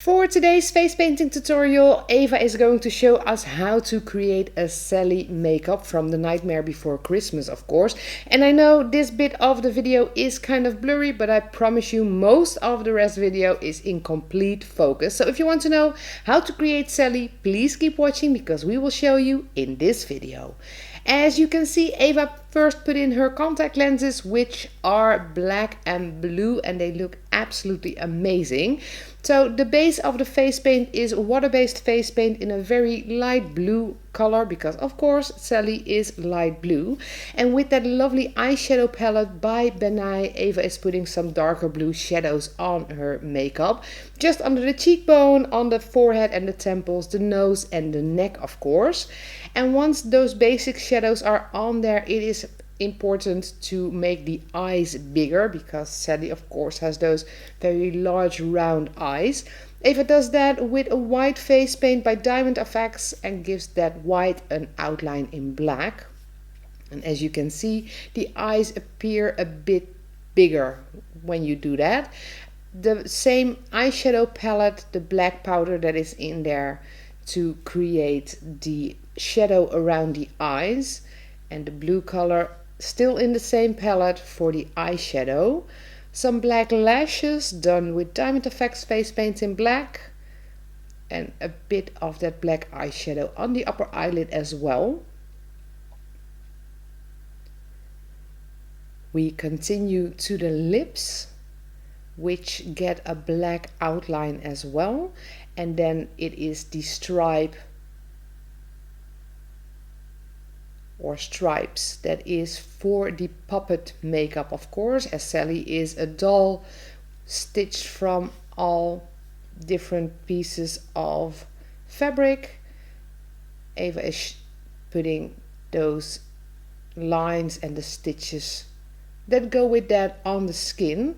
For today's face painting tutorial, Eva is going to show us how to create a Sally makeup from The Nightmare Before Christmas, of course. And I know this bit of the video is kind of blurry, but I promise you most of the rest video is in complete focus. So if you want to know how to create Sally, please keep watching because we will show you in this video. As you can see, Eva first put in her contact lenses, which are black and blue, and they look absolutely amazing. So the base of the face paint is water-based face paint in a very light blue color because of course Sally is light blue. And with that lovely eyeshadow palette by Benai, Eva is putting some darker blue shadows on her makeup. Just under the cheekbone, on the forehead and the temples, the nose and the neck of course. And once those basic shadows are on there, it is important to make the eyes bigger because Sally of course has those very large round eyes. Eva does that with a white face paint by Diamond Effects and gives that white an outline in black. And as you can see, the eyes appear a bit bigger when you do that. The same eyeshadow palette, the black powder that is in there to create the shadow around the eyes, and the blue color still in the same palette for the eyeshadow. Some black lashes done with Diamond Effects face paint in black, and a bit of that black eyeshadow on the upper eyelid as well. We continue to the lips, which get a black outline as well, and then it is the stripe or stripes that is for the puppet makeup of course, as Sally is a doll stitched from all different pieces of fabric. Eva is putting those lines and the stitches that go with that on the skin.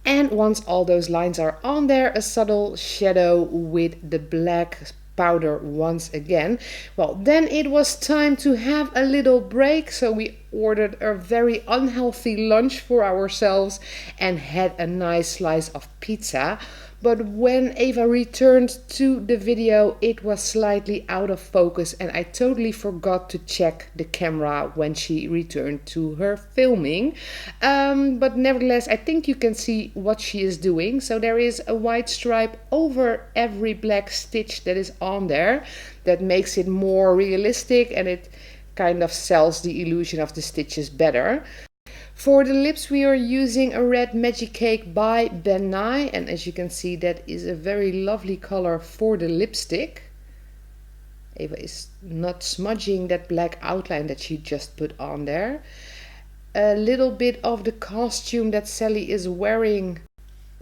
And once all those lines are on there, a subtle shadow with the black powder once again. Well, then it was time to have a little break, so we ordered a very unhealthy lunch for ourselves and had a nice slice of pizza. But when Eva returned to the video, it was slightly out of focus and I totally forgot to check the camera when she returned to her filming. But nevertheless, I think you can see what she is doing. So there is a white stripe over every black stitch that is on there. That makes it more realistic and it kind of sells the illusion of the stitches better. For the lips we are using a red magic cake by Benai, and as you can see that is a very lovely color for the lipstick. Eva is not smudging that black outline that she just put on there. A little bit of the costume that Sally is wearing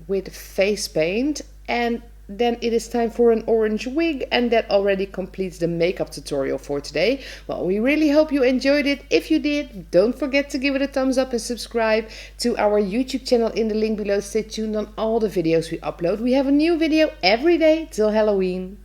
with face paint, and then it is time for an orange wig, and that already completes the makeup tutorial for today. Well, we really hope you enjoyed it. If you did, don't forget to give it a thumbs up and subscribe to our YouTube channel in the link below. Stay tuned on all the videos we upload. We have a new video every day till Halloween.